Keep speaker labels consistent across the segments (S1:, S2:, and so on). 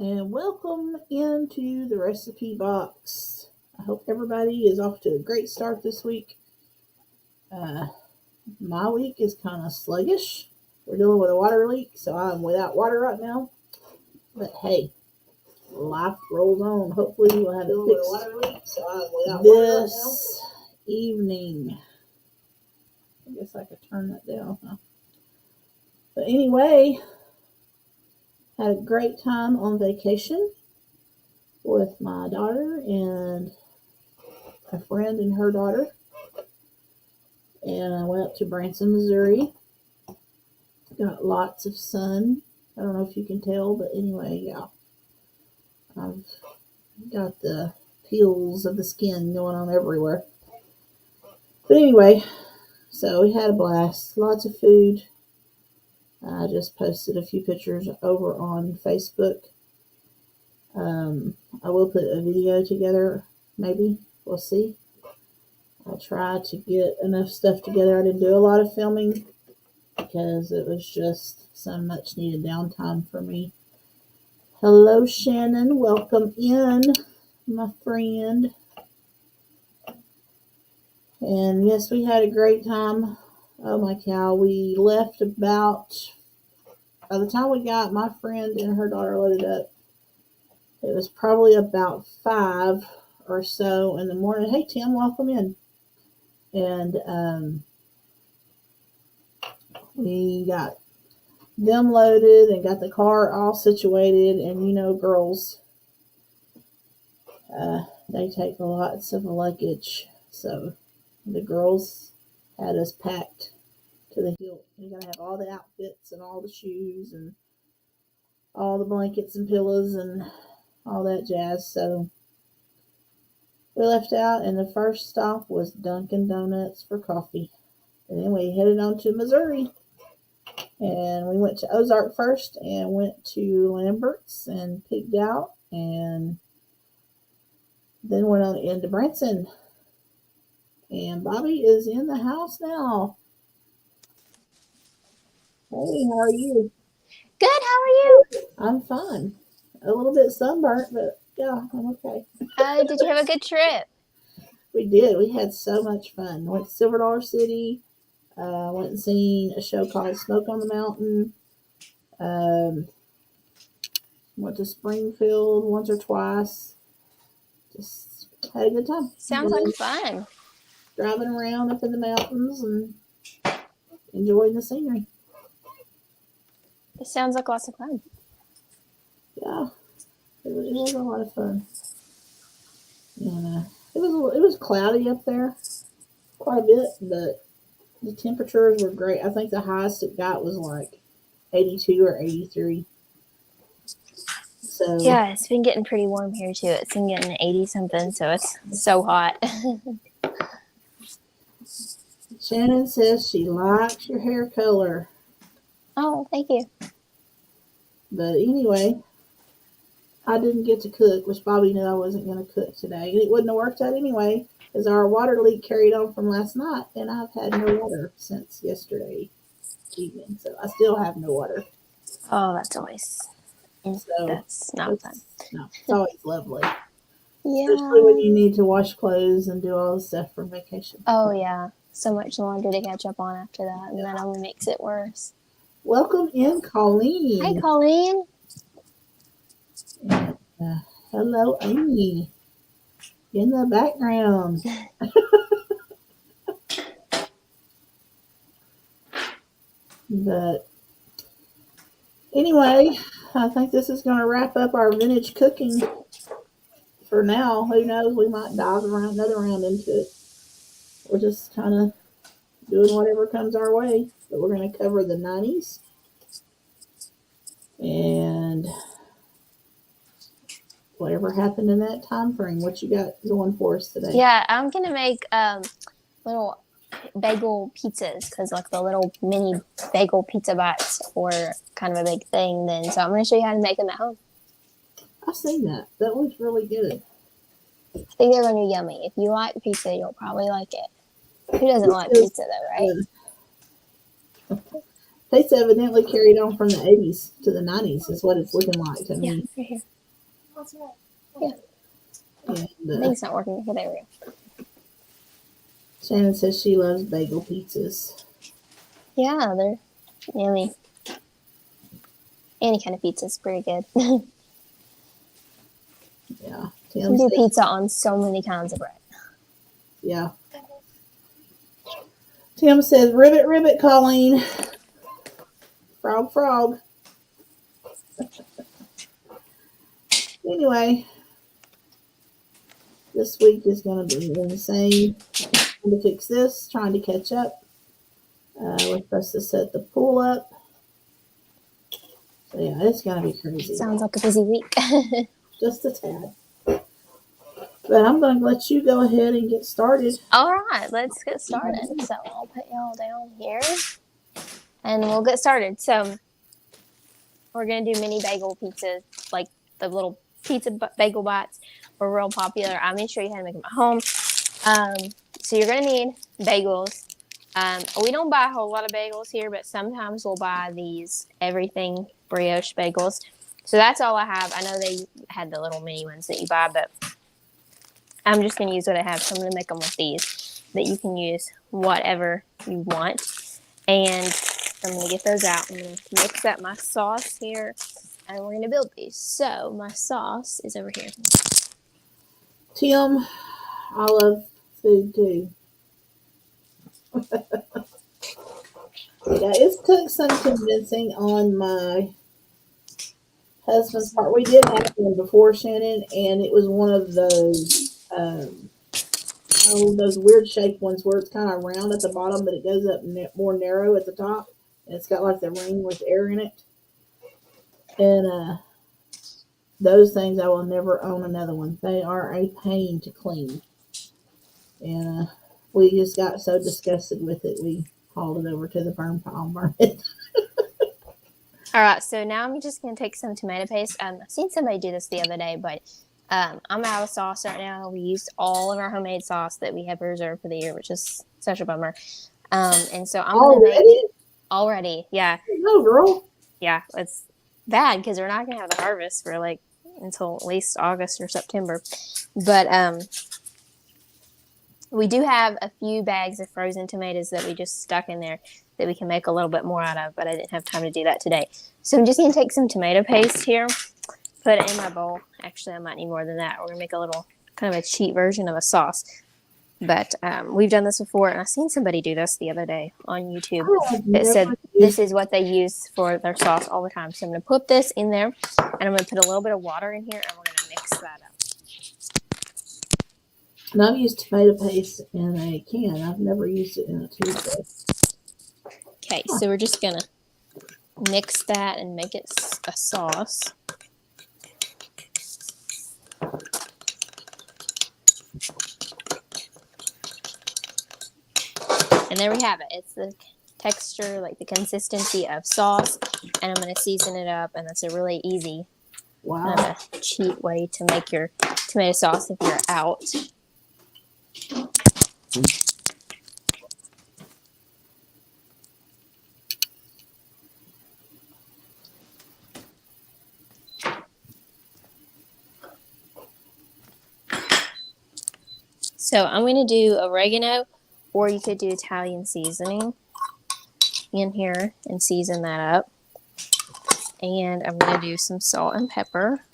S1: and welcome into the recipe box. I hope everybody is off to a great start this week. Uh, my week is kind of sluggish. We're dealing with a water leak, so I'm without water right now. But hey, life rolls on. Hopefully, we'll have it fixed this evening. I guess I could turn that down, huh? But anyway, had a great time on vacation with my daughter and a friend and her daughter. And I went up to Branson, Missouri. Got lots of sun. I don't know if you can tell, but anyway, yeah. I've got the peels of the skin going on everywhere. But anyway, so we had a blast. Lots of food. I just posted a few pictures over on Facebook. I will put a video together, maybe. We'll see. I'll try to get enough stuff together. I didn't do a lot of filming because it was just some much needed downtime for me. Hello, Shannon. Welcome in, my friend. And yes, we had a great time. Oh my cow. We left by the time we got my friend and her daughter loaded up, it was probably about 5 or so in the morning. Hey, Tim, welcome in. And we got them loaded and got the car all situated. And you know, girls, they take lots of luggage. So the girls had us packed to the hilt. You gotta have all the outfits and all the shoes and all the blankets and pillows and all that jazz. So we left out, and the first stop was Dunkin' Donuts for coffee. And then we headed on to Missouri. And we went to Ozark first and went to Lambert's and pigged out. And then went on into Branson. And Bobby is in the house now. Hey, how are you?
S2: Good, how are you?
S1: I'm fine. A little bit sunburnt, but yeah, I'm okay.
S2: Did you have a good trip?
S1: We did. We had so much fun. Went to Silver Dollar City. Went and seen a show called Smoke on the Mountain. Went to Springfield once or twice. Just had a good time.
S2: Sounds like fun.
S1: Driving around up in the mountains and enjoying the scenery.
S2: It sounds like lots of fun.
S1: Yeah, it was a lot of fun. And it was cloudy up there quite a bit, but the temperatures were great. I think the highest it got was like 82 or 83. So
S2: Yeah, it's been getting pretty warm here too. It's been getting 80 something, so it's so hot.
S1: Shannon says she likes your hair color.
S2: Oh, thank you.
S1: But anyway, I didn't get to cook, which Bobby knew I wasn't going to cook today. And it wouldn't have worked out anyway, as our water leak carried on from last night, and I've had no water since yesterday evening. So I still have no water.
S2: Oh, that's not fun.
S1: No, it's always lovely.
S2: Yeah.
S1: Especially when you need to wash clothes and do all the stuff from vacation.
S2: Oh, yeah. So much laundry to catch up on after that, and that only makes it worse.
S1: Welcome in, Colleen.
S2: Hi, Colleen.
S1: And, hello, Amy. In the background. But anyway, I think this is going to wrap up our vintage cooking for now. Who knows? We might dive another round into it. We're just kind of doing whatever comes our way. But we're going to cover the 90s and whatever happened in that time frame. What you got going for us today?
S2: Yeah, I'm going to make little bagel pizzas because like the little mini bagel pizza bites were kind of a big thing then. So I'm going to show you how to make them at home.
S1: I've seen that. That looks really good.
S2: I think they're going to be yummy. If you like pizza, you'll probably like it. Who doesn't like pizza though, right?
S1: It's evidently carried on from the 80s to the 90s, is what it's looking like to
S2: Yeah,
S1: me.
S2: right here. Yeah.
S1: And
S2: I think it's not working. Okay, there we go.
S1: Shannon says she loves bagel pizzas.
S2: Yeah, they're yummy. Any kind of pizza is pretty good.
S1: Yeah.
S2: You
S1: Tim
S2: can do
S1: says,
S2: pizza on so many kinds of bread.
S1: yeah. Tim says, ribbit, ribbit, Colleen. Frog, frog. Anyway, this week is going to be insane. Trying to fix this, trying to catch up. We're supposed to set the pool up. So, yeah, it's going to be crazy.
S2: Sounds like a busy week.
S1: Just a tad. But I'm going to let you go ahead and get started.
S2: All right, let's get started. So I'll put y'all down here and we'll get started. So we're going to do mini bagel pizzas, like the little bagel bites were real popular. I'm going to show you how to make them at home. So you're going to need bagels. We don't buy a whole lot of bagels here, but sometimes we'll buy these everything brioche bagels. So that's all I have. I know they had the little mini ones that you buy, but I'm just going to use what I have. So I'm going to make them with these that you can use whatever you want. And I'm going to get those out. I'm going to mix up my sauce here, and we're going to build these. So my sauce is over here.
S1: Tim, I love food too. Yeah, it took some convincing on my husband's part. We did have one before, Shannon, and it was one of those those weird shaped ones where it's kind of round at the bottom, but it goes up more narrow at the top, and it's got like the ring with air in it. And those things, I will never own another one. They are a pain to clean, and we just got so disgusted with it, we hauled it over to the burn pile and burned it.
S2: All right, so now I'm just going to take some tomato paste. I've seen somebody do this the other day, but I'm out of sauce right now. We used all of our homemade sauce that we have reserved for the year, which is such a bummer. And so I'm going to make already. Yeah.
S1: No, girl.
S2: Yeah, it's bad because we're not going to have the harvest for like until at least August or September. But we do have a few bags of frozen tomatoes that we just stuck in there that we can make a little bit more out of, but I didn't have time to do that today. So I'm just going to take some tomato paste here, put it in my bowl. Actually, I might need more than that. We're going to make a little kind of a cheap version of a sauce. But we've done this before, and I seen somebody do this the other day on YouTube that said this is what they use for their sauce all the time. So I'm going to put this in there, and I'm going to put a little bit of water in here, and we're going to mix that up.
S1: And I've used tomato paste in a can. I've never used it in a tube, though.
S2: Okay, so we're just going to mix that and make it a sauce. And there we have it. It's the texture, like the consistency of sauce. And I'm going to season it up. And that's a really easy, kind of a cheap way to make your tomato sauce if you're out. So I'm going to do oregano, or you could do Italian seasoning in here and season that up. And I'm going to do some salt and pepper,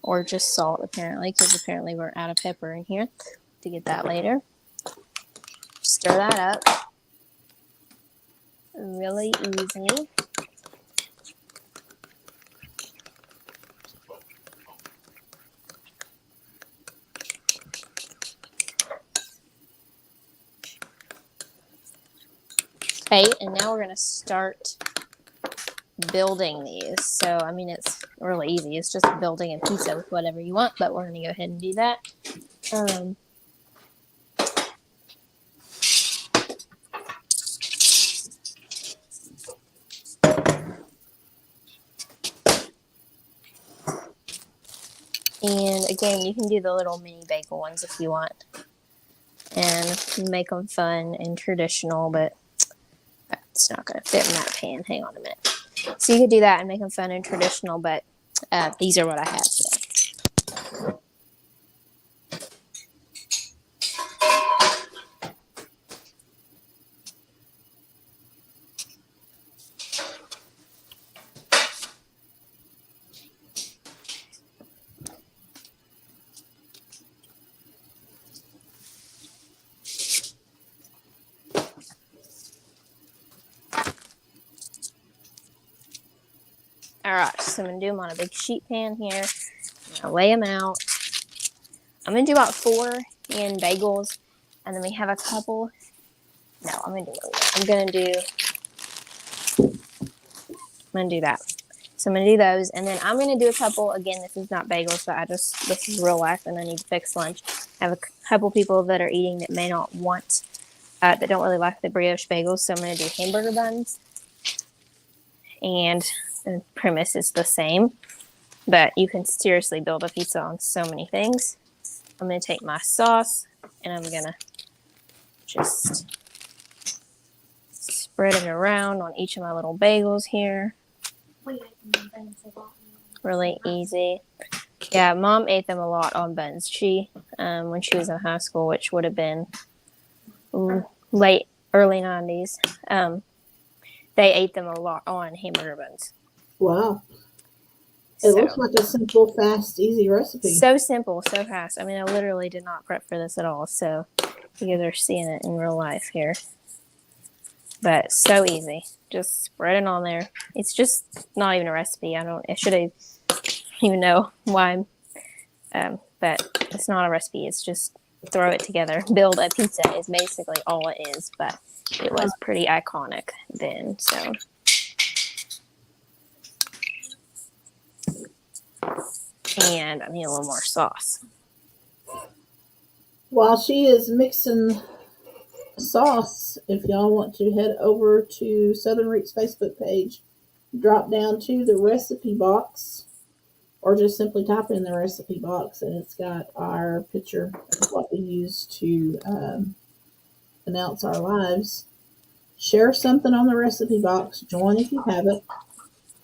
S2: or just salt apparently, because apparently we're out of pepper in here. To get that later. Stir that up. Really easy. Okay, and now we're going to start building these. So, I mean, it's really easy. It's just building a pizza with whatever you want, but we're going to go ahead and do that. And again, you can do the little mini bagel ones if you want. And make them fun and traditional, but it's not going to fit in that pan. Hang on a minute. So you could do that and make them fun and traditional, but these are what I have today. Alright, so I'm going to do them on a big sheet pan here. I'm going to lay them out. I'm going to do about 4 in bagels, and then we have a couple. No, I'm going to do that. So I'm going to do those, and then I'm going to do a couple. Again, this is not bagels, but this is real life, and I need to fix lunch. I have a couple people that are eating that may not want, that don't really like the brioche bagels, so I'm going to do hamburger buns. And the premise is the same, but you can seriously build a pizza on so many things. I'm going to take my sauce, and I'm going to just spread it around on each of my little bagels here. Really easy. Yeah, Mom ate them a lot on buns. She, when she was in high school, which would have been early 90s, they ate them a lot on hamburger buns.
S1: Wow. It looks like a simple, fast, easy recipe.
S2: So simple, so fast. I mean, I literally did not prep for this at all, so you guys are seeing it in real life here. But so easy. Just spread it on there. It's just not even a recipe. I should have even know why. But it's not a recipe. It's just throw it together. Build a pizza is basically all it is. But it was pretty iconic then. So. And I need a little more sauce.
S1: While she is mixing sauce, if y'all want to head over to Southern Roots Facebook page, drop down to the recipe box, or just simply type in the recipe box, and it's got our picture of what we use to announce our lives. Share something on the recipe box, join if you haven't,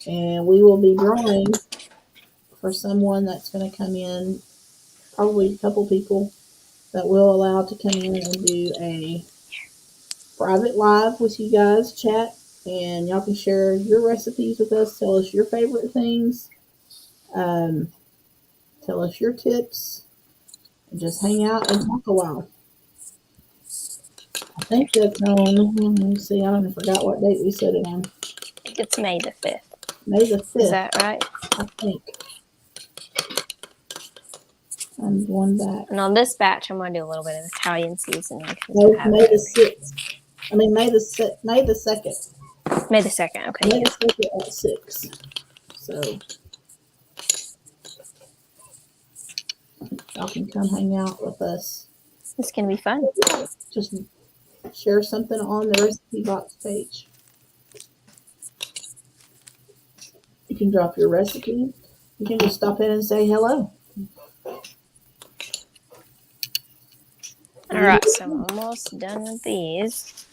S1: and we will be drawing for someone that's going to come in, probably a couple people that we'll allow to come in and do a private live with you guys, chat, and y'all can share your recipes with us. Tell us your favorite things. Tell us your tips. And just hang out and talk a while. I think that's on, let me see, I don't forgot what date we set it on.
S2: I think it's May the 5th.
S1: May the 5th.
S2: Is that right?
S1: I think. I'm going back.
S2: And on this batch, I'm going to do a little bit of Italian seasoning.
S1: No, May the 6th. I mean, May the 2nd.
S2: May the 2nd, okay.
S1: May the 2nd at 6. So, y'all can come hang out with us.
S2: This can be fun.
S1: Just share something on the recipe box page. You can drop your recipe. You can just stop in and say hello.
S2: All right, so I'm almost done with these.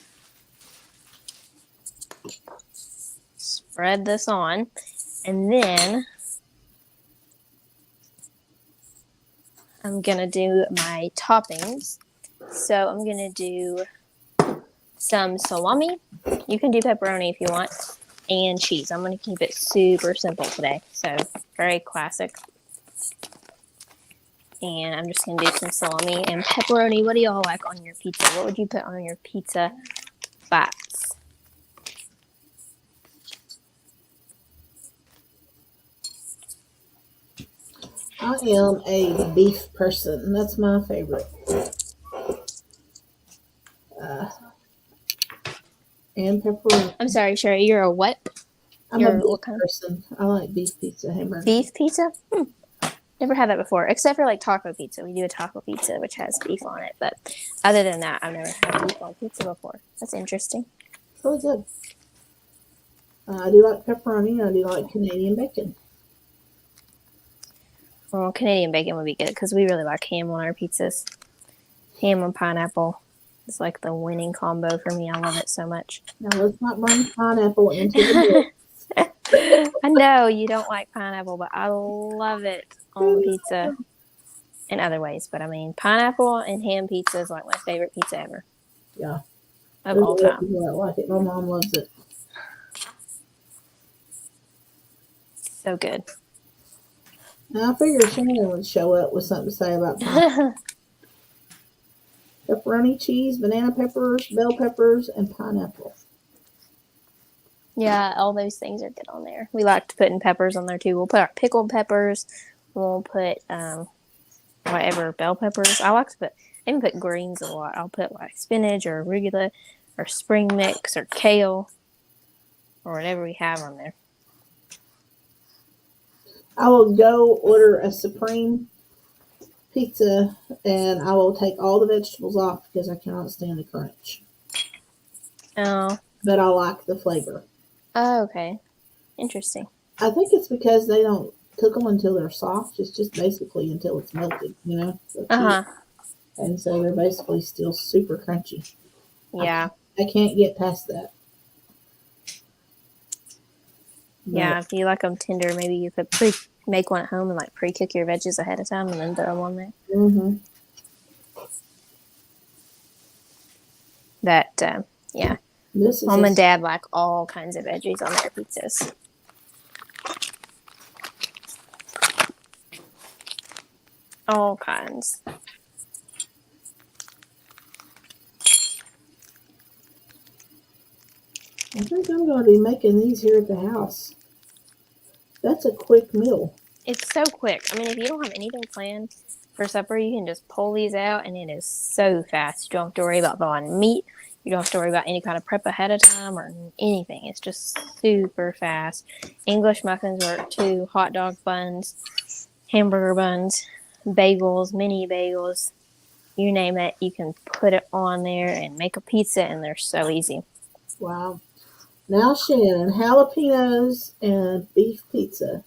S2: Spread this on, and then I'm gonna do my toppings. So I'm gonna do some salami. You can do pepperoni if you want, and cheese. I'm gonna keep it super simple today, so very classic. And I'm just going to do some salami and pepperoni. What do y'all like on your pizza? What would you put on your pizza bites?
S1: I am a beef person. That's my favorite. And pepperoni.
S2: I'm sorry, Sherry. You're a what?
S1: I'm a beef person. I like beef pizza, hamburger.
S2: Beef pizza? Never had that before, except for like taco pizza. We do a taco pizza which has beef on it, but other than that, I've never had beef on pizza before. That's interesting.
S1: It's really good. I do like pepperoni, and I do like Canadian bacon.
S2: Well, Canadian bacon would be good because we really like ham on our pizzas. Ham and pineapple. It's like the winning combo for me. I love it so much.
S1: Now let's not bring pineapple into the mix.
S2: I know you don't like pineapple, but I love it on pizza in other ways. But I mean, pineapple and ham pizza is like my favorite pizza ever.
S1: Yeah.
S2: Of all time.
S1: People that like it. My mom loves it.
S2: So good.
S1: Now I figured Shannon would show up with something to say about pineapple. Pepperoni, cheese, banana peppers, bell peppers, and pineapple.
S2: Yeah, all those things are good on there. We like to put in peppers on there too. We'll put our pickled peppers. We'll put whatever bell peppers. I like to put. I even put greens a lot. I'll put like spinach or arugula or spring mix or kale or whatever we have on there.
S1: I will go order a supreme pizza and I will take all the vegetables off because I cannot stand the crunch.
S2: Oh.
S1: But I like the flavor.
S2: Oh, okay. Interesting.
S1: I think it's because they don't cook them until they're soft. It's just basically until it's melted, you know? And so they're basically still super crunchy.
S2: Yeah.
S1: I can't get past that.
S2: Yeah, if you like them tender, maybe you could make one at home and like pre-cook your veggies ahead of time and then throw them on there.
S1: Mm-hmm.
S2: That, yeah. Mom and Dad like all kinds of veggies on their pizzas. All kinds.
S1: I think I'm going to be making these here at the house. That's a quick meal.
S2: It's so quick. I mean, if you don't have anything planned for supper, you can just pull these out, and it is so fast. You don't have to worry about buying meat. You don't have to worry about any kind of prep ahead of time or anything. It's just super fast. English muffins work too. Hot dog buns, hamburger buns, bagels, mini bagels. You name it, you can put it on there and make a pizza, and they're so easy.
S1: Wow. Now, Shannon, jalapenos and beef pizza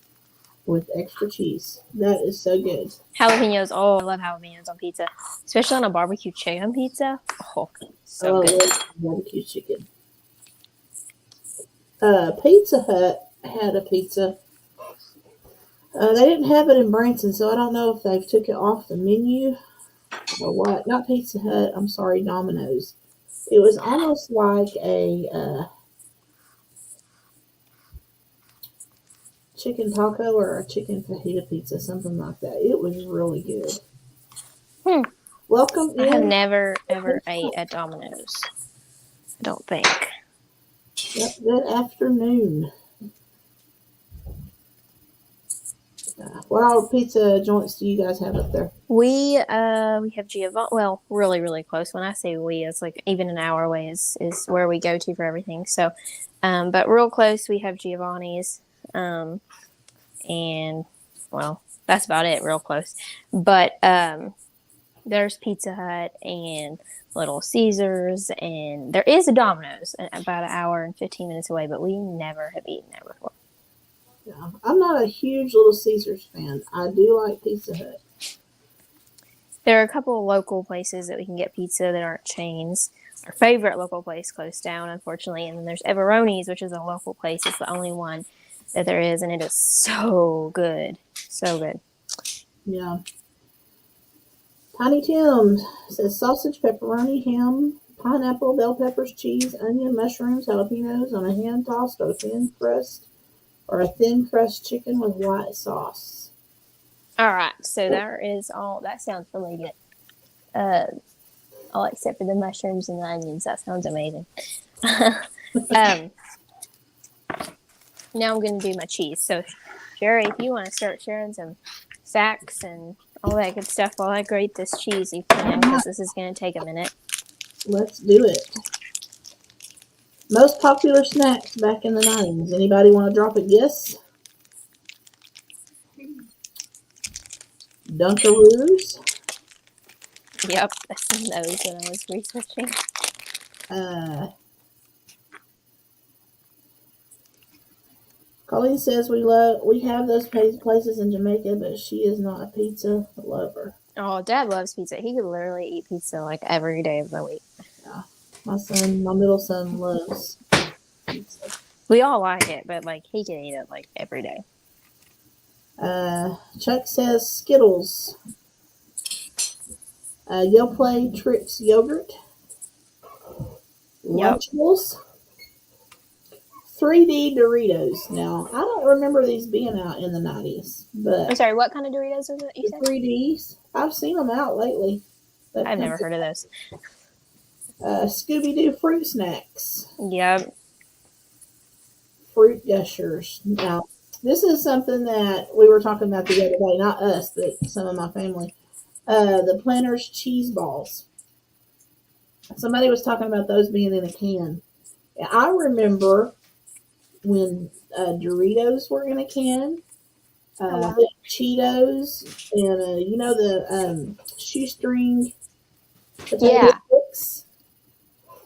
S1: with extra cheese. That is so good.
S2: Jalapenos. Oh, I love jalapenos on pizza, especially on a barbecue chicken pizza. Oh, so good.
S1: I love barbecue chicken. Pizza Hut had a pizza. They didn't have it in Branson, so I don't know if they've took it off the menu or what. Not Pizza Hut. I'm sorry, Domino's. It was almost like a chicken taco or a chicken fajita pizza, something like that. It was really good. Welcome in.
S2: I have never ever ate at Domino's. I don't think.
S1: Yep, good afternoon. What all pizza joints do you guys have up there?
S2: We have Giovanni. Well, really, really close. When I say we, it's like even an hour away is where we go to for everything. So, but real close, we have Giovanni's. And well, that's about it. Real close, but there's Pizza Hut and Little Caesars, and there is a Domino's about an hour and 15 minutes away. But we never have eaten there before.
S1: Yeah, I'm not a huge Little Caesars fan. I do like Pizza Hut.
S2: There are a couple of local places that we can get pizza that aren't chains. Our favorite local place closed down, unfortunately, and then there's Everoni's, which is a local place. It's the only one that there is, and it is so good. So good.
S1: Yeah. Tiny Tim says sausage, pepperoni, ham, pineapple, bell peppers, cheese, onion, mushrooms, jalapenos on a hand-tossed or thin crust or a thin crust chicken with white sauce.
S2: All right, so there is all. That sounds really good. All except for the mushrooms and the onions. That sounds amazing. Now I'm going to do my cheese. So, Sherry, if you want to start sharing some facts and all that good stuff while I grate this cheese, you can, because this is going to take a minute.
S1: Let's do it. Most popular snacks back in the 90s. Anybody want to drop a guess? Dunkaroos.
S2: Yep, I seen those when I was researching.
S1: Colleen says we have those places in Jamaica, but she is not a pizza lover.
S2: Oh, Dad loves pizza. He could literally eat pizza like every day of the week.
S1: My middle son loves pizza.
S2: We all like it, but like he can eat it like every day.
S1: Chuck says Skittles. Yoplait Trix yogurt.
S2: Yep.
S1: Lunchables. 3D Doritos. Now, I don't remember these being out in the 90s, but
S2: I'm sorry, what kind of Doritos was it you
S1: the
S2: said?
S1: 3Ds, I've seen them out lately.
S2: I've never heard of those.
S1: Scooby-Doo fruit snacks.
S2: Yep.
S1: Fruit gushers. Now, this is something that we were talking about the other day, not us, but some of my family. The Planters cheese balls. Somebody was talking about those being in a can. I remember when Doritos were in a can,
S2: Oh, wow.
S1: Cheetos, and the shoestring potato
S2: Yeah.
S1: chips.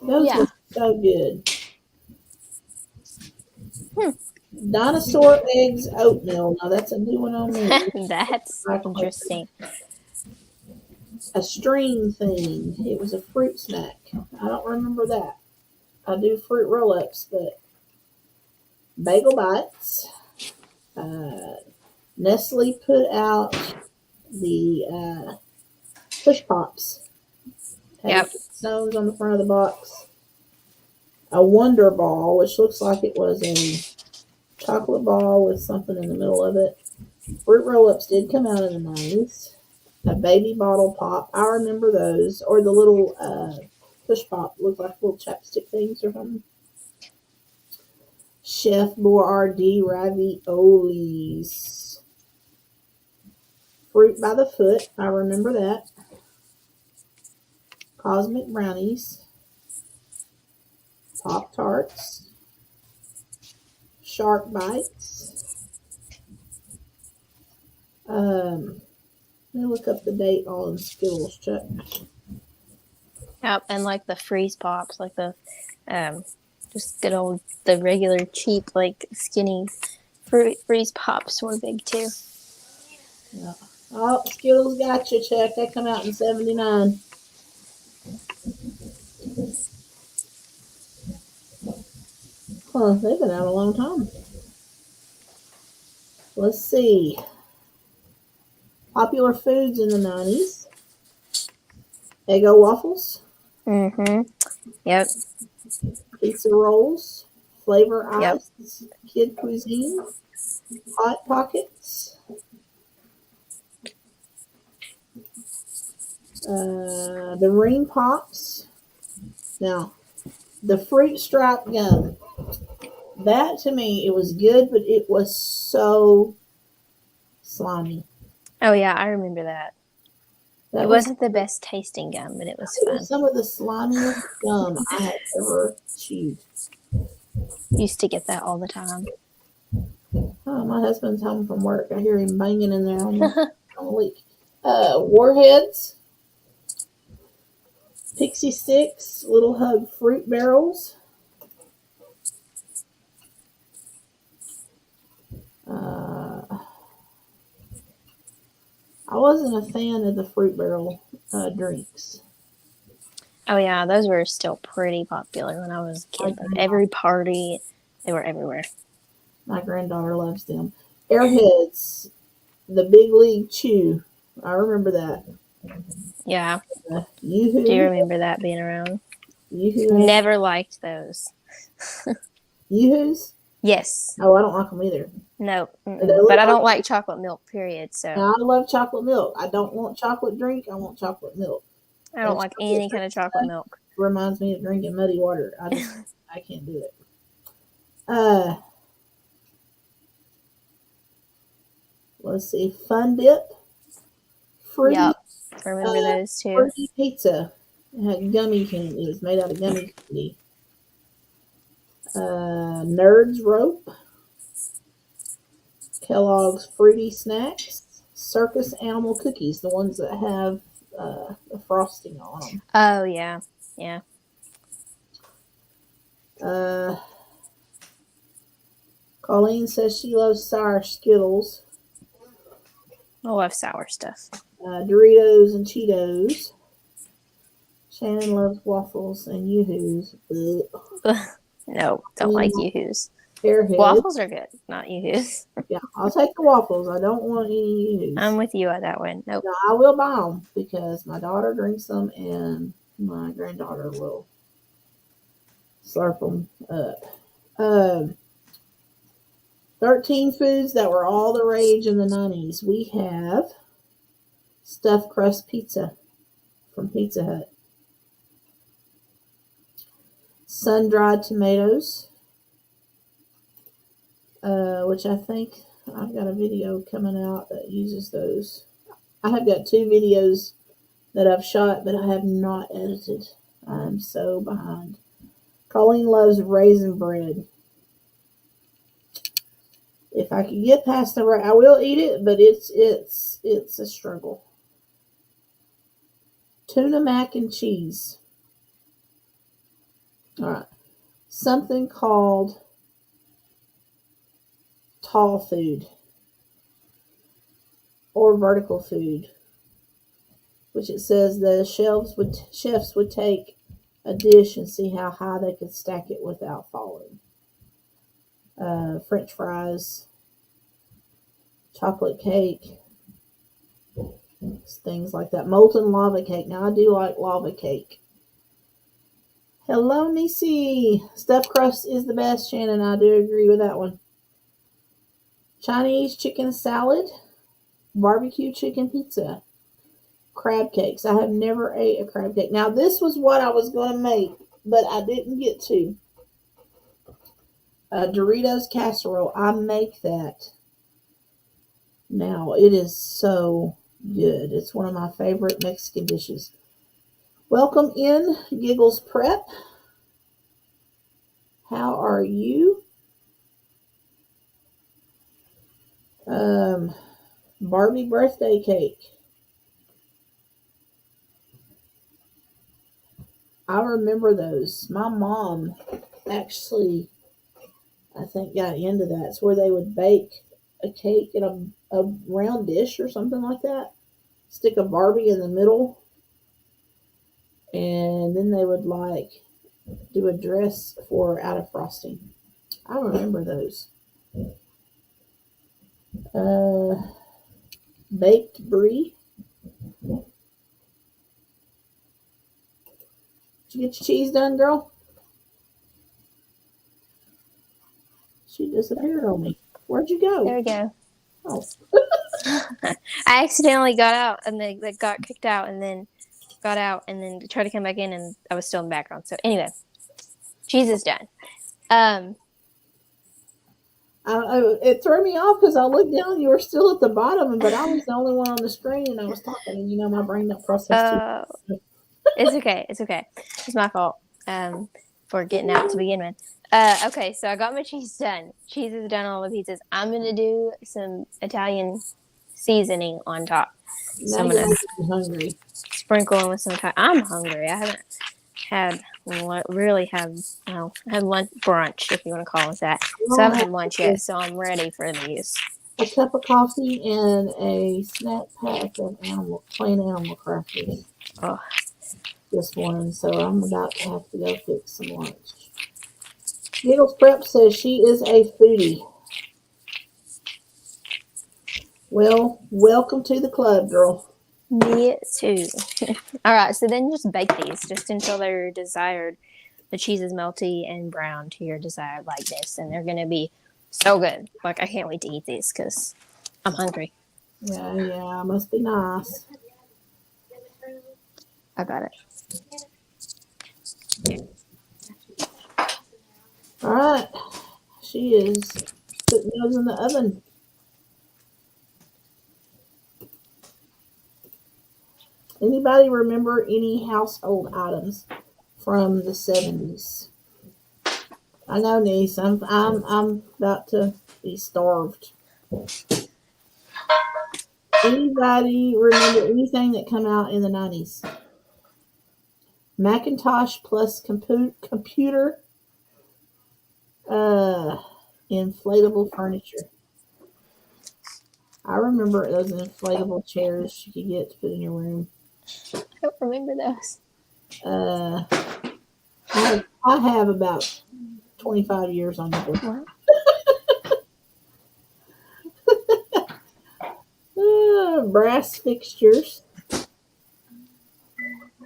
S1: Those
S2: Yeah.
S1: were so good.
S2: Hmm.
S1: Dinosaur eggs oatmeal. Now that's a new one on me.
S2: That's interesting.
S1: A string thing. It was a fruit snack. I don't remember that. I do fruit roll-ups, but bagel bites. Nestle put out the push pops. Had
S2: Yep.
S1: stones on the front of the box. A Wonder Ball, which looks like it was a chocolate ball with something in the middle of it. Fruit roll-ups did come out in the 90s. A baby bottle pop. I remember those. Or the little push pop. Looked like little chapstick things or something. Chef Boyardee raviolis. Fruit by the foot. I remember that. Cosmic brownies. Pop tarts. Shark bites. Let me look up the date on Skittles, Chuck.
S2: Yep. And like the freeze pops, like the just good old the regular cheap like skinny freeze pops were big too.
S1: Yeah. Oh, Skittles got you, Chuck. They come out in 79. Huh, they've been out a long time. Let's see. Popular foods in the 90s. Eggo waffles,
S2: Mm-hmm. Yep.
S1: pizza rolls, flavor
S2: Yep.
S1: ice, kid cuisine, hot pockets, the ring pops. Now, the fruit stripe gum. That to me, it was good, but it was so slimy.
S2: Oh yeah, I remember that.
S1: That
S2: It
S1: was
S2: wasn't the best tasting gum, but it was
S1: It was
S2: fun.
S1: some of the slimiest gum I had ever chewed.
S2: Used to get that all the time.
S1: Oh, my husband's home from work. I hear him banging in there on the leak. Warheads, pixie sticks, little hug fruit barrels. I wasn't a fan of the fruit barrel drinks.
S2: Oh yeah, those were still pretty popular when I was a kid. Like every party, they were everywhere.
S1: My granddaughter loves them. Airheads, the Big League Chew. I remember that.
S2: Yeah.
S1: Yoo-hoo.
S2: Do you remember that being around?
S1: Yoo-hoo.
S2: Never liked those.
S1: Yoo-hoos?
S2: Yes.
S1: Oh, I don't like them either.
S2: No. But I don't like chocolate milk, period. So
S1: Now, I love chocolate milk. I don't want chocolate drink. I want chocolate milk.
S2: I don't like any kind of chocolate milk.
S1: Reminds me of drinking muddy water. I can't do it. Let's see. Fun Dip. Fruity.
S2: Yep. Remember those too.
S1: Fruity pizza. It had gummy candy. It was made out of gummy candy. Nerds Rope. Kellogg's Fruity Snacks. Circus Animal Cookies. The ones that have the frosting on them.
S2: Oh yeah. Yeah.
S1: Colleen says she loves sour Skittles.
S2: I love sour stuff.
S1: Doritos and Cheetos. Shannon loves waffles and yoo-hoos.
S2: No, don't like
S1: Mm,
S2: yoo-hoos.
S1: Airhead.
S2: Waffles are good, not yoo-hoos.
S1: Yeah, I'll take the waffles. I don't want any yoo-hoos.
S2: I'm with you on that one. Nope.
S1: No, I will buy them because my daughter drinks them and my granddaughter will slurp them up. 13 foods that were all the rage in the 90s. We have stuffed crust pizza from Pizza Hut, sun-dried tomatoes, which I think I've got a video coming out that uses those. I have got 2 videos that I've shot, but I have not edited. I'm so behind. Colleen loves raisin bread. If I could get past the I will eat it, but it's a struggle. Tuna mac and cheese. All right. Something called tall food or vertical food, which it says the chefs would take a dish and see how high they could stack it without falling. French fries, chocolate cake, things like that. Molten lava cake. Now, I do like lava cake. Hello, Nisi. Stuffed crust is the best, Shannon. I do agree with that one. Chinese chicken salad, barbecue chicken pizza, crab cakes. I have never ate a crab cake. Now, this was what I was going to make, but I didn't get to. Doritos casserole. I make that. Now, it is so good. It's one of my favorite Mexican dishes. Welcome in, Giggles Prep. How are you? Barbie birthday cake. I remember those. My mom actually, I think, got into that. It's where they would bake a cake in a round dish or something like that. Stick a Barbie in the middle. And then they would do a dress for out of frosting. I remember those. Baked brie. Did you get your cheese done, girl? She disappeared on me. Where'd you go?
S2: There we go.
S1: Oh.
S2: I accidentally got out and they got kicked out and then got out and then tried to come back in and I was still in the background. So anyway, cheese is done.
S1: It threw me off because I looked down. You were still at the bottom, but I was the only one on the screen, and I was talking. And my brain don't process too.
S2: It's okay. It's okay. It's my fault for getting out to begin with. Okay, so I got my cheese done. Cheese is done on all the pizzas. I'm gonna do some Italian seasoning on top. So I'm gonna
S1: hungry.
S2: Sprinkle in with some. I'm hungry. I haven't had I had lunch brunch, if you want to call it that. So I haven't had lunch yet, so I'm ready for these.
S1: A cup of coffee and a snack pack of plain animal crackers.
S2: Oh.
S1: This morning, so I'm about to have to go fix some lunch. Giggles Prep says she is a foodie. Well, welcome to the club, girl.
S2: Me too. All right, so then just bake these just until they're desired. The cheese is melty and brown to your desired likeness, and they're gonna be so good. Like, I can't wait to eat these because I'm hungry.
S1: Yeah, must be nice.
S2: I got it.
S1: All right, she is putting those in the oven. Anybody remember any household items from the 70s? I know, niece. I'm about to be starved. Anybody remember anything that came out in the 90s? Macintosh plus computer, inflatable furniture. I remember those inflatable chairs you could get to put in your room.
S2: I don't remember those.
S1: Uh, I have about 25 years on the board. Brass fixtures,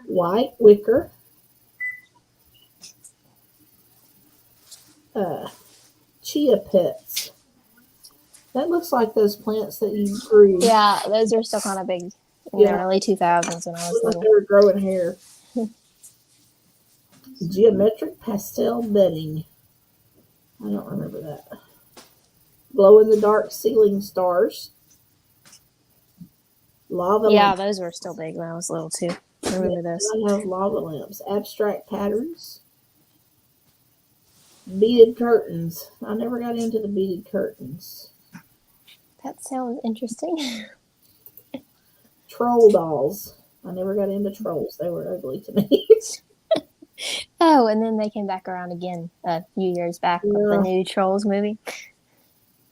S1: white wicker, chia pets. That looks like those plants that you grew.
S2: Yeah, those are still kind of big in the early 2000s when I was
S1: Look like
S2: little.
S1: they were growing hair. Geometric pastel bedding. I don't remember that. Glow in the dark ceiling stars. Lava
S2: Yeah,
S1: lamps.
S2: those were still big when I was little too. I remember those.
S1: I have lava lamps. Abstract patterns. Beaded curtains. I never got into the beaded curtains.
S2: That sounds interesting.
S1: Troll dolls. I never got into trolls. They were ugly to me.
S2: Oh, and then they came back around again a few years back with the new Trolls movie.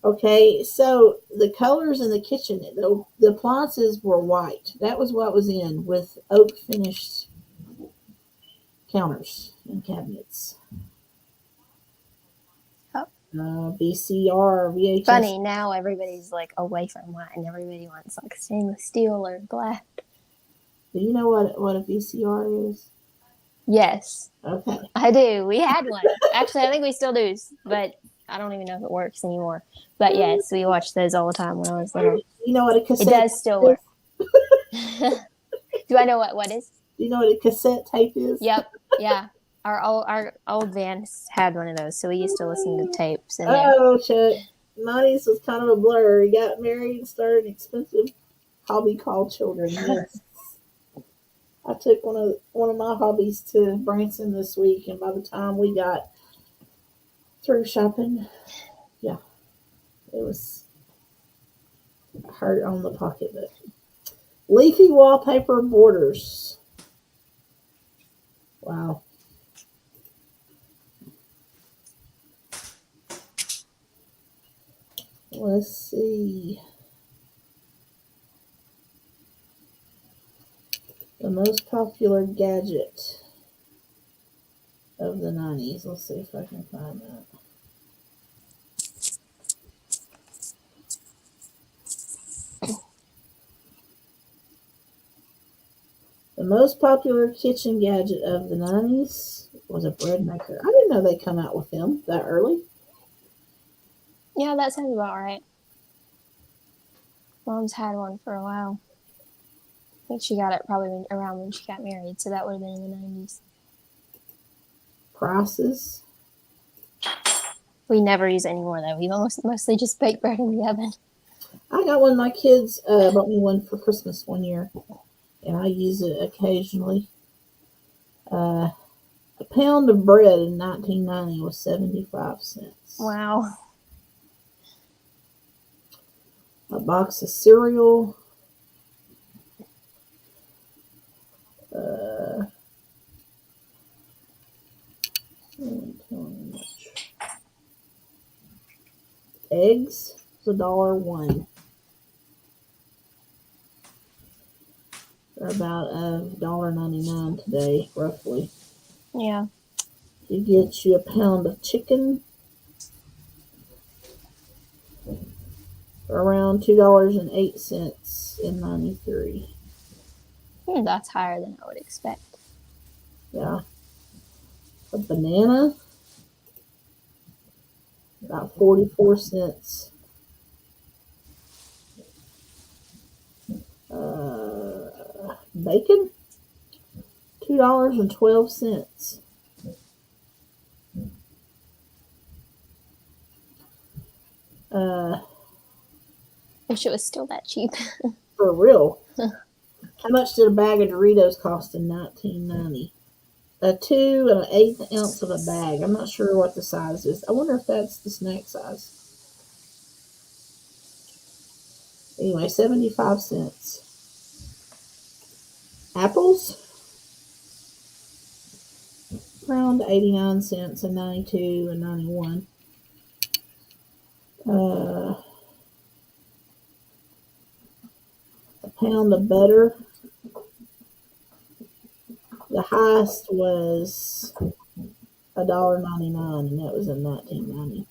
S1: Okay, so the colors in the kitchen, the appliances were white. That was what was in, with oak finished counters and cabinets. VCR, VHS.
S2: Funny, now everybody's like away from white and everybody wants like stainless steel or glass.
S1: Do you know what a VCR is?
S2: Yes.
S1: Okay.
S2: I do. We had one. Actually, I think we still do, but I don't even know if it works anymore. But yes, we watched those all the time when I was little.
S1: You know what a cassette
S2: It does still work. Do I know what is?
S1: Do you know what a cassette tape is?
S2: Yep. Yeah. Our old van had one of those, so we used to listen to tapes in there.
S1: Oh, Chuck. 90s was kind of a blur. He got married and started an expensive hobby called children. Yes. I took one of my hobbies to Branson this week, and by the time we got through shopping, yeah, it was hard on the pocketbook. Leafy wallpaper borders. Wow. Let's see. The most popular gadget of the 90s. Let's see if I can find that. The most popular kitchen gadget of the 90s was a bread maker. I didn't know they come out with them that early.
S2: Yeah, that sounds about right. Mom's had one for a while. I think she got it probably around when she got married, so that would have been in the 90s.
S1: Prices.
S2: We never use it anymore, though. We mostly just bake bread in the oven.
S1: I got one. My kids bought me one for Christmas one year, and I use it occasionally. A pound of bread in 1990 was 75 cents.
S2: Wow.
S1: A box of cereal. Eggs was $1.01. They're about $1.99 today, roughly.
S2: Yeah.
S1: You get you a pound of chicken for around $2.08 in 93.
S2: That's higher than I would expect.
S1: Yeah. A banana, about 44 cents. Bacon, $2.12.
S2: Wish it was still that cheap.
S1: For real. How much did a bag of Doritos cost in 1990? A 2 1/8 ounce of a bag. I'm not sure what the size is. I wonder if that's the snack size. Anyway, 75 cents. Apples, around 89 cents in 92 and 91. A pound of butter. The highest was $1.99, and that was in 1990.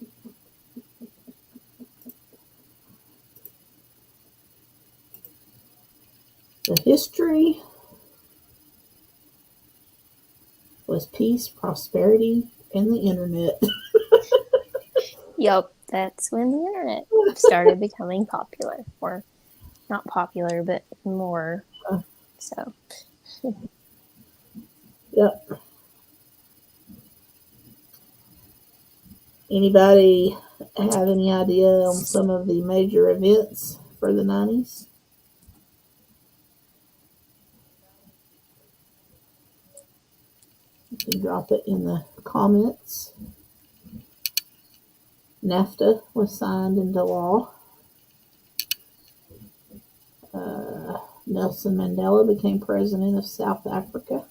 S1: The history was peace, prosperity, and the internet.
S2: Yup, that's when the internet started becoming popular. Or not popular, but more so.
S1: Yep. Anybody have any idea on some of the major events for the 90s? You can drop it in the comments. NAFTA was signed into law. Nelson Mandela became president of South Africa.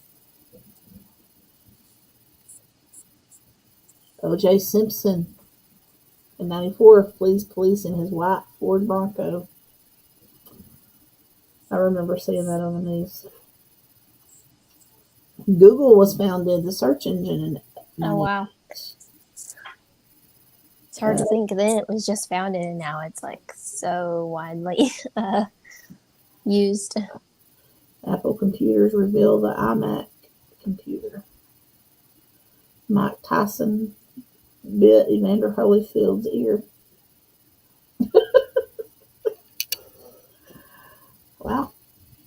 S1: O.J. Simpson in 94 flees police in his white Ford Bronco. I remember seeing that on the news. Google was founded, the search engine, in 98.
S2: Oh, wow. It's hard to think then it was just founded and now it's like so widely used.
S1: Apple computers reveal the iMac computer. Mike Tyson bit Evander Holyfield's ear. Wow,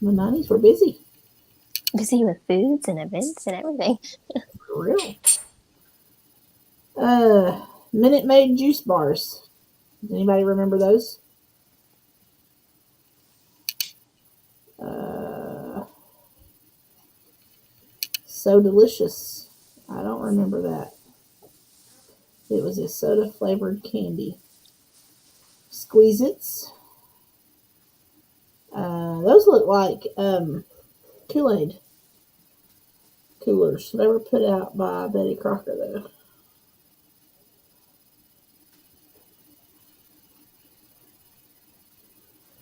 S1: the 90s were busy.
S2: Busy with foods and events and everything.
S1: For real. Minute Maid juice bars. Does anybody remember those? So delicious. I don't remember that. It was a soda flavored candy. Squeeze-Its. Those look like Kool-Aid coolers. They were put out by Betty Crocker, though.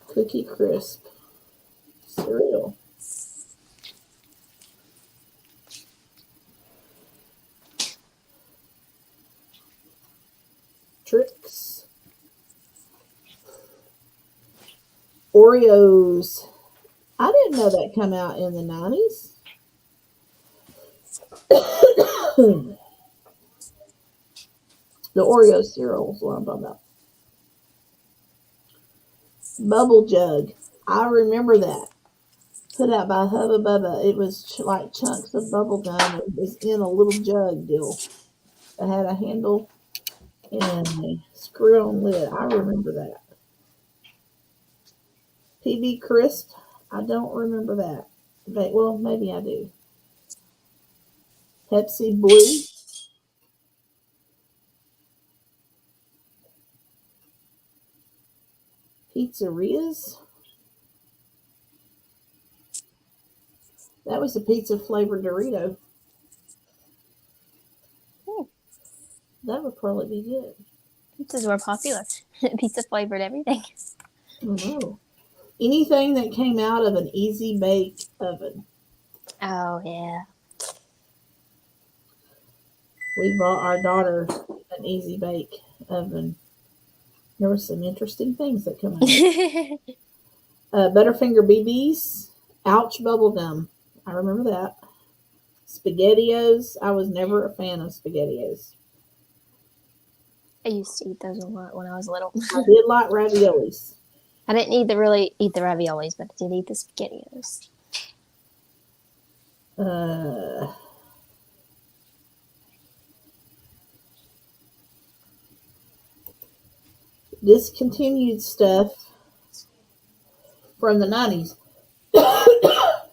S1: Cookie Crisp. Cereal. Tricks. Oreos. I didn't know that come out in the 90s. The Oreo cereal is what I'm talking about. Bubble Jug. I remember that. Put out by Hubba Bubba. It was like chunks of bubble gum. It was in a little jug deal. It had a handle and a screw-on lid. I remember that. PB Crisp. I don't remember that. Well, maybe I do. Pepsi Blue. Pizzerias. That was a pizza flavored Dorito. That would probably be good.
S2: Pizzas were popular. Pizza flavored everything.
S1: I don't know. Anything that came out of an easy bake oven.
S2: Oh, yeah.
S1: We bought our daughter an easy bake oven. There were some interesting things that come out. Butterfinger BBs. Ouch bubblegum. I remember that. Spaghettios. I was never a fan of Spaghettios.
S2: I used to eat those a lot when I was little.
S1: I did like raviolis.
S2: I didn't really eat the raviolis, but I did eat the Spaghettios.
S1: Discontinued stuff from the 90s.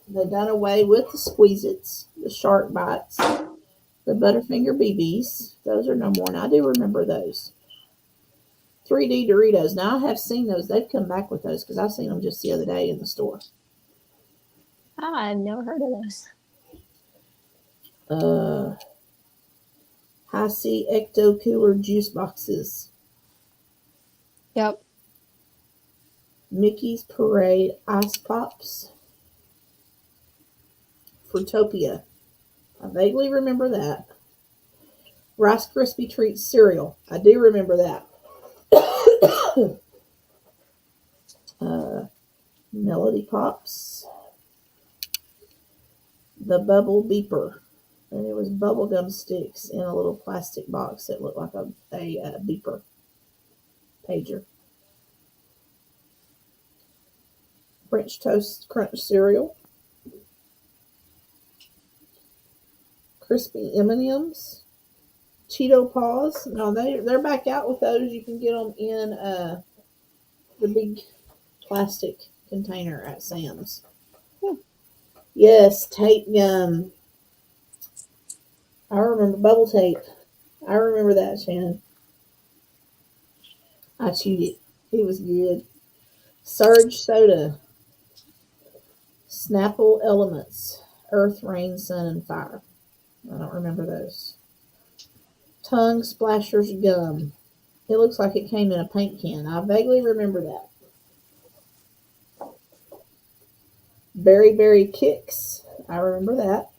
S1: They done away with the Squeeze-Its, the Shark Bites, the Butterfinger BBs. Those are no more, and I do remember those. 3D Doritos. Now, I have seen those. They've come back with those because I seen them just the other day in the store.
S2: Oh, I've never heard of those.
S1: Hi-C Ecto Cooler juice boxes.
S2: Yep.
S1: Mickey's Parade Ice Pops. Fruitopia. I vaguely remember that. Rice Krispie Treats cereal. I do remember that. Melody Pops. The Bubble Beeper. And it was bubblegum sticks in a little plastic box that looked like a beeper. Pager. French Toast Crunch cereal. Crispy M&Ms. Cheeto Paws. No, they're back out with those. You can get them in the big plastic container at Sam's. Yes, tape gum. I remember bubble tape. I remember that, Shannon. I chewed it. It was good. Surge soda. Snapple Elements. Earth, Rain, Sun, and Fire. I don't remember those. Tongue Splashers gum. It looks like it came in a paint can. I vaguely remember that. Berry Berry Kicks. I remember that.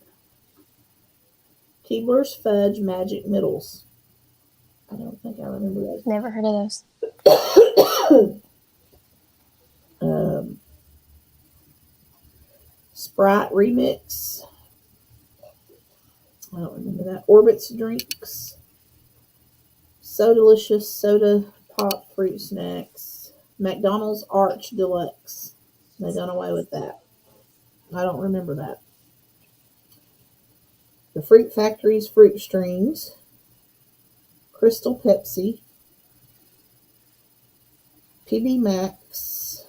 S1: Keebler's Fudge Magic Middles. I don't think I remember those.
S2: Never heard of those.
S1: Sprite Remix. I don't remember that. Orbit's Drinks. Sodalicious Soda Pop Fruit Snacks. McDonald's Arch Deluxe. They done away with that. I don't remember that. The Fruit Factory's Fruit Strings. Crystal Pepsi. PB Max.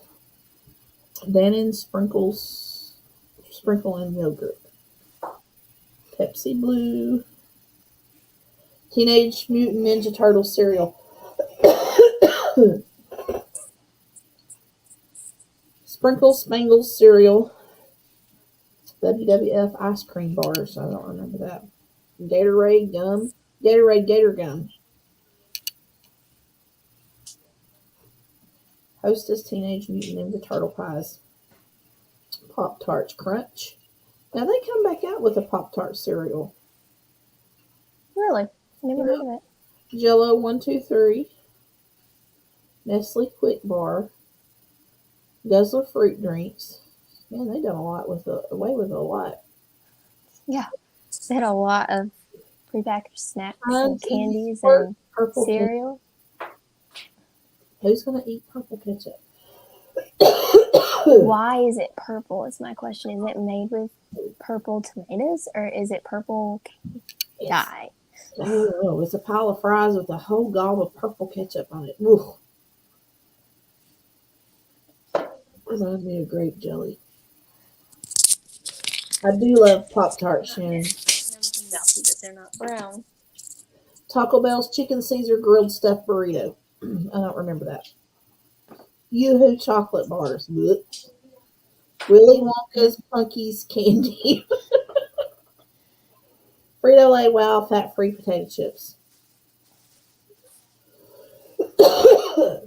S1: Dannon Sprinkles. Sprinkle and Yogurt. Pepsi Blue. Teenage Mutant Ninja Turtle cereal. Sprinkle Spangles cereal. WWF ice cream bars. I don't remember that. Gatorade gum. Gatorade Gator gum. Hostess Teenage Mutant Ninja Turtle pies. Pop-Tarts Crunch. Now they come back out with a Pop-Tart cereal.
S2: Really? Never heard of it.
S1: Jello 1-2-3. Nestle Quick Bar. Guzzler Fruit Drinks. Man, they done away with a lot.
S2: Yeah. They had a lot of prepackaged snacks and candies
S1: Squirt,
S2: and cereal.
S1: Who's going to eat purple ketchup?
S2: Why is it purple is my question. Is it made with purple tomatoes or is it purple dye?
S1: I don't know. It's a pile of fries with a whole gob of purple ketchup on it. Ooh. Reminds me of grape jelly. I do love Pop-Tarts, Shannon.
S2: Melty, but they're not brown.
S1: Taco Bell's Chicken Caesar Grilled Stuffed Burrito. I don't remember that. Yoo-Hoo Chocolate Bars. Blech. Willy Wonka's Punkies Candy. Frito-Lay Wow Fat-Free Potato Chips. I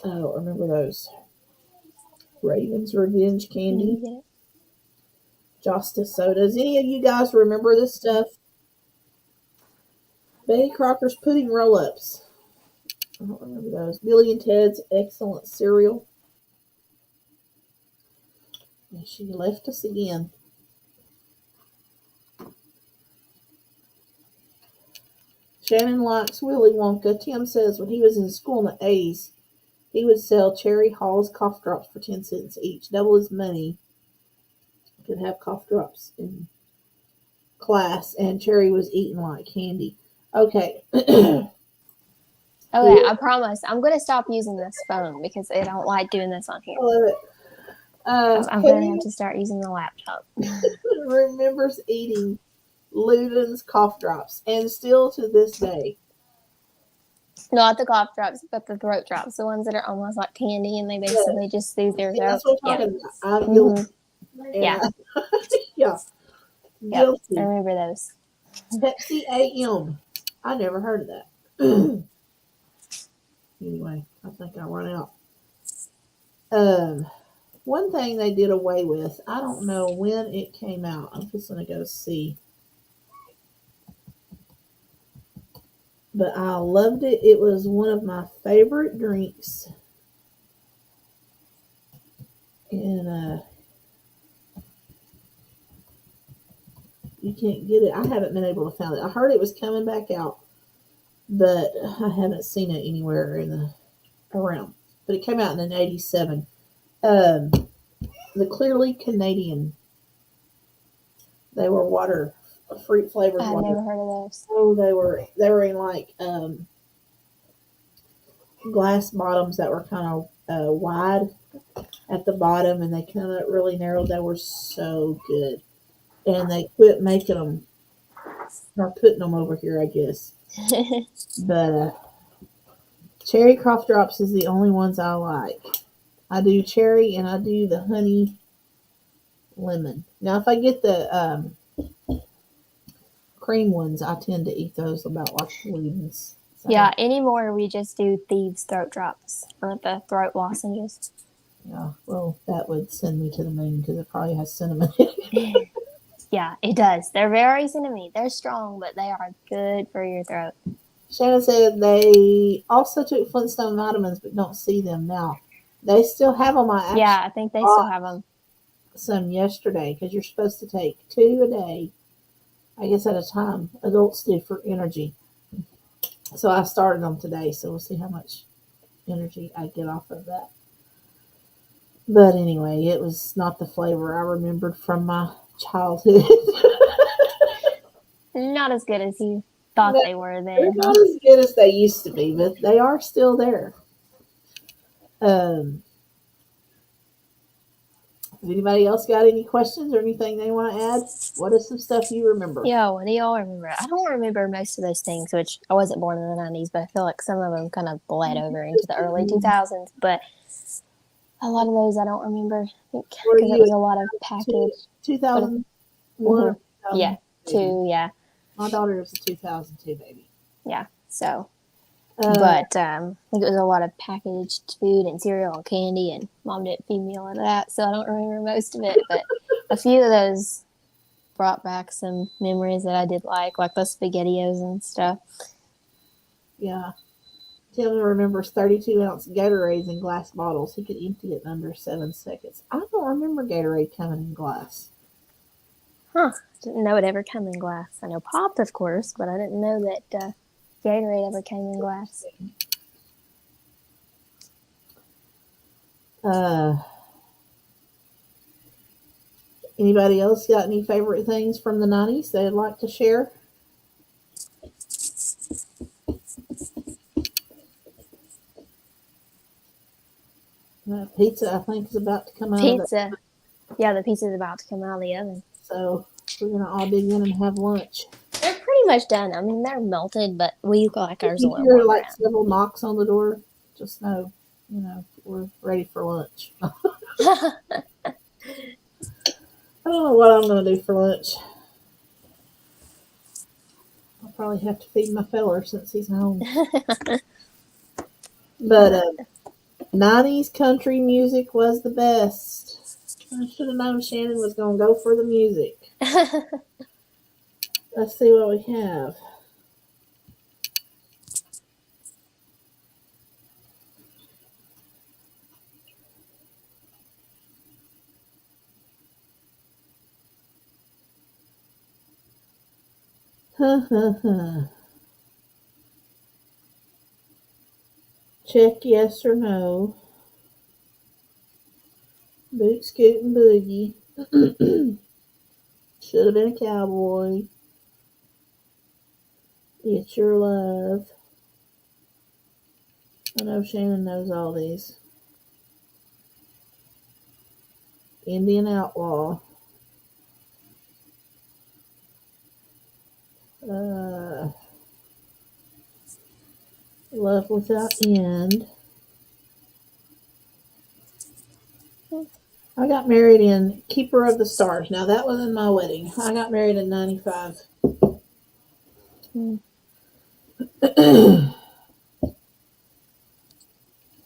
S1: don't remember those. Raven's Revenge Candy. Justice Sodas. Any of you guys remember this stuff? Betty Crocker's Pudding Roll-Ups. I don't remember those. Billy and Ted's Excellent Cereal. And she left us again. Shannon likes Willy Wonka. Tim says when he was in school in the 80s, he would sell Cherry Hall's cough drops for 10 cents each. Double his money. Could have cough drops in class, and Cherry was eating like candy. Okay.
S2: Okay, I promise. I'm going to stop using this phone because I don't like doing this on here.
S1: I love it.
S2: I'm going to have to start using the laptop.
S1: Remembers eating Luden's cough drops, and still to this day.
S2: Not the cough drops, but the throat drops. The ones that are almost like candy, and they basically just soothe your throat.
S1: That's what I'm talking about. I'm guilty.
S2: Yeah.
S1: Yeah.
S2: Yep.
S1: Guilty.
S2: I remember those.
S1: Pepsi AM. I never heard of that. Anyway, I think I run out. One thing they did away with, I don't know when it came out. I'm just going to go see. but I loved it. It was one of my favorite drinks. And you can't get it. I haven't been able to find it. I heard it was coming back out, but I haven't seen it anywhere in the around. But it came out in '87. Um, the Clearly Canadian. They were water, fruit flavored
S2: I've
S1: water.
S2: never heard of those.
S1: Oh, they were in like glass bottoms that were kind of wide at the bottom, and they kind of really narrowed. They were so good, and they quit making them or putting them over here, I guess. But cherry cough drops is the only ones I like. I do cherry and I do the honey lemon. Now, if I get the cream ones, I tend to eat those about like lemons. So,
S2: Yeah, anymore we just do thieves throat drops or the throat lozenges.
S1: yeah, well, that would send me to the moon because it probably has cinnamon in it.
S2: Yeah, it does. They're very cinnamony. They're strong, but they are good for your throat.
S1: Shannon said they also took Flintstone vitamins, but don't see them now. They still have them. I actually
S2: Yeah, I think they still have them.
S1: some yesterday because you're supposed to take 2 a day, I guess at a time. Adults do for energy. So I started them today, so we'll see how much energy I get off of that. But anyway, it was not the flavor I remembered from my childhood.
S2: Not as good as you thought
S1: No,
S2: they were
S1: they're
S2: then, huh?
S1: not as good as they used to be, but they are still there. Um, has anybody else got any questions or anything they want to add? What is some stuff you remember?
S2: Yeah, what do y'all remember? I don't remember most of those things, which I wasn't born in the 90s, but I feel like some of them kind of bled over into the early 2000s. But a lot of those I don't remember. I think
S1: Were
S2: because it
S1: you
S2: was a lot of package.
S1: 2001?
S2: Yeah, 2, yeah.
S1: My daughter is a 2002 baby.
S2: Yeah, so. But I think it was a lot of packaged food and cereal and candy, and mom didn't feed me a lot of that, so I don't remember most of it. But a few of those brought back some memories that I did like the Spaghettios and stuff.
S1: Yeah. Tim remembers 32-ounce Gatorades in glass bottles. He could empty it in under 7 seconds. I don't remember Gatorade coming in glass.
S2: Huh. Didn't know it ever came in glass. I know Pop, of course, but I didn't know that Gatorade ever came in glass.
S1: Anybody else got any favorite things from the 90s they'd like to share? Pizza, I think, is about to come out of
S2: Pizza. Yeah, the pizza's about to come out of the oven.
S1: So we're going to all dig in and have lunch.
S2: They're pretty much done. I mean, they're melted, but we like ours a
S1: If you
S2: little
S1: hear
S2: more
S1: like
S2: brown.
S1: several knocks on the door, just know, we're ready for lunch. I don't know what I'm going to do for lunch. I'll probably have to feed my feller since he's home. But 90s country music was the best. I should have known Shannon was going to go for the music. Let's see what we have. Check yes or no. Boot scoot and boogie. Should have been a cowboy. It's your love. I know Shannon knows all these. Indian Outlaw. Love Without End. I got married in Keeper of the Stars. Now that was in my wedding. I got married in 95.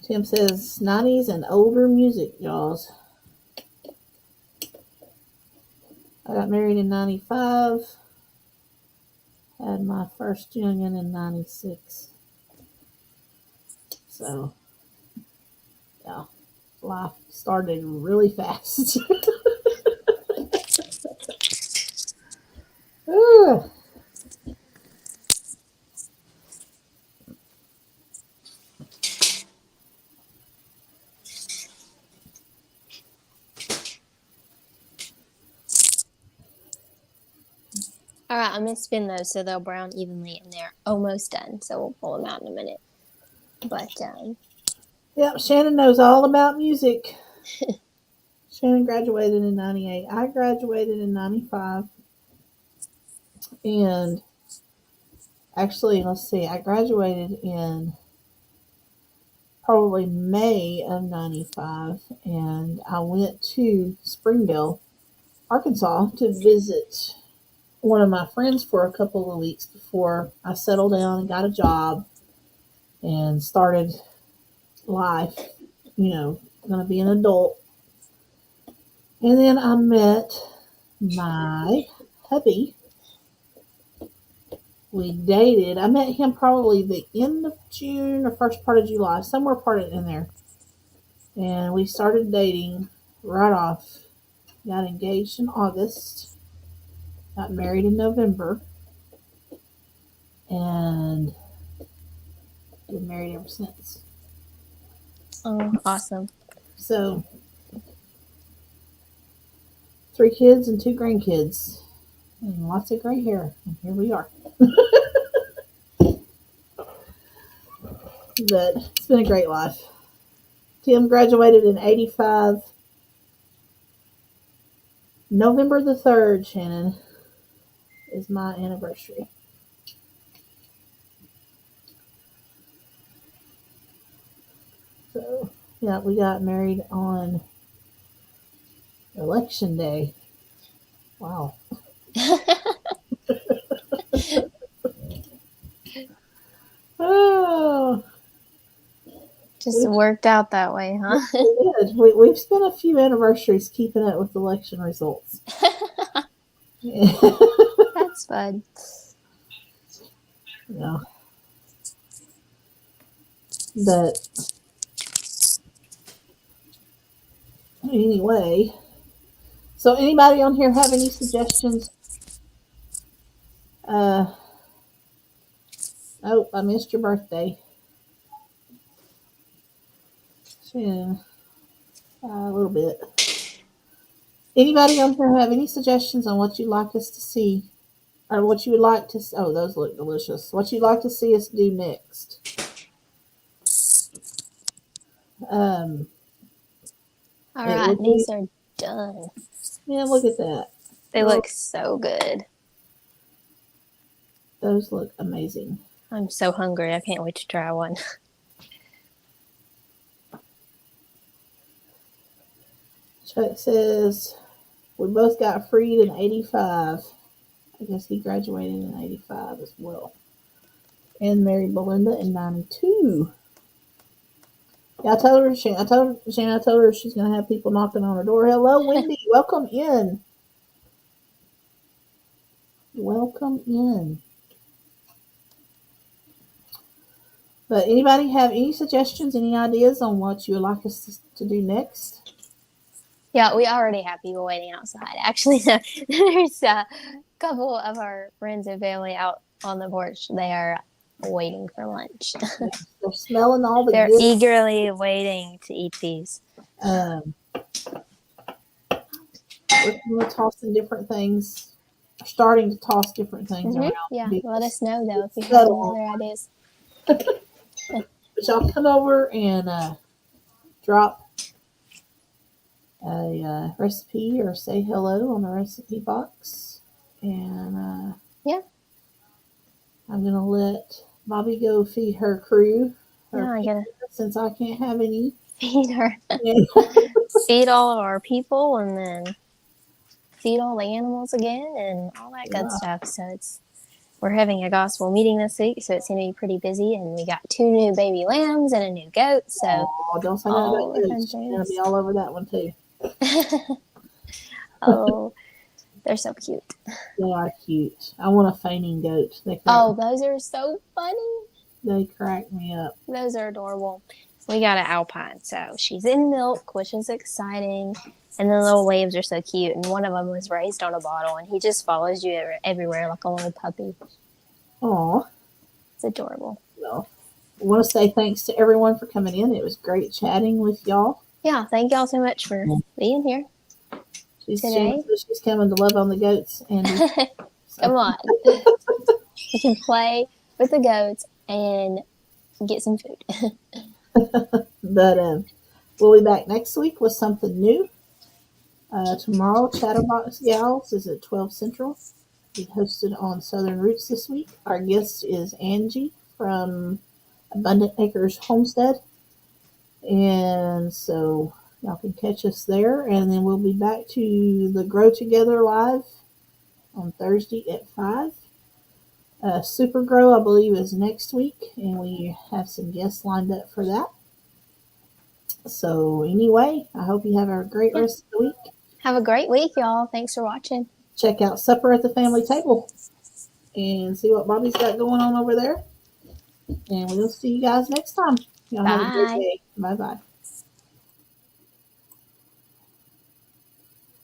S1: Tim says 90s and older music, Jaws. I got married in 95. Had my first youngin in 96. So, yeah, life started really fast. Ugh.
S2: All right, I'm gonna spin those so they'll brown evenly, and they're almost done. So we'll pull them out in a minute. But
S1: Yep, Shannon knows all about music. Shannon graduated in 98. I graduated in 95. And actually, let's see, I graduated in probably May of 95. And I went to Springdale, Arkansas to visit one of my friends for a couple of weeks before I settled down and got a job and started life, going to be an adult. And then I met my hubby. We dated. I met him probably the end of June or first part of July, somewhere part of in there. And we started dating right off. Got engaged in August. Got married in November. And been married ever since.
S2: oh, awesome.
S1: So 3 kids and 2 grandkids. And lots of gray hair. And here we are. But it's been a great life. Tim graduated in 85. November the 3rd, Shannon, is my anniversary. So, yeah, we got married on Election Day. Wow. Oh,
S2: Just worked out that way, huh?
S1: we did. We've spent a few anniversaries keeping up with election results.
S2: That's fun.
S1: Yeah. But anyway, so anybody on here have any suggestions? Oh, I missed your birthday. Shannon, a little bit. Anybody on here have any suggestions on what you'd like us to see? Or what you would like to... Oh, those look delicious. What you'd like to see us do next?
S2: All right, these are done.
S1: Yeah, look at that.
S2: They look so good.
S1: Those look amazing.
S2: I'm so hungry. I can't wait to try one.
S1: Chuck says, we both got freed in 85. I guess he graduated in 85 as well. And married Belinda in 92. Yeah, I told her she's going to have people knocking on her door. Hello, Wendy. Welcome in. Welcome in. But anybody have any suggestions, any ideas on what you would like us to do next?
S2: Yeah, we already have people waiting outside. Actually, there's a couple of our friends and family out on the porch. They are waiting for lunch.
S1: They're smelling all the
S2: They're
S1: good.
S2: eagerly waiting to eat these.
S1: We're tossing different things. We're starting to toss different things around.
S2: Yeah, let us know, though, if you have any other ideas.
S1: But y'all come over and drop a recipe or say hello on the recipe box. And
S2: yeah,
S1: I'm going to let Bobby go feed her crew. Since I can't have any.
S2: Feed her. Feed all of our people and then feed all the animals again and all that good stuff. So we're having a gospel meeting this week, so it's going to be pretty busy. And we got 2 new baby lambs and a new goat. So
S1: don't say that about goats. She's going to be all over that one too.
S2: Oh, They're so cute.
S1: They are cute. I want a fainting goat.
S2: Oh, those are so funny.
S1: They crack me up.
S2: Those are adorable. We got an Alpine, so she's in milk, which is exciting. And the little waves are so cute. And one of them was raised on a bottle, and he just follows you everywhere like a little puppy.
S1: Aw.
S2: It's adorable.
S1: Well, I want to say thanks to everyone for coming in. It was great chatting with y'all.
S2: Yeah, thank y'all so much for being here.
S1: She's
S2: today.
S1: She's coming to love on the goats. And
S2: Come on. You can play with the goats and get some food.
S1: But we'll be back next week with something new. Tomorrow, Chatterbox Gals is at 12 Central. We hosted on Southern Roots this week. Our guest is Angie from Abundant Acres Homestead. And so y'all can catch us there. And then we'll be back to the Grow Together Live on Thursday at 5. Super Grow, I believe, is next week. And we have some guests lined up for that. So anyway, I hope you have a great rest of the week.
S2: Have a great week, y'all. Thanks for watching.
S1: Check out Supper at the Family Table and see what Bobby's got going on over there. And we'll see you guys next time. Y'all have a great day. Bye-bye.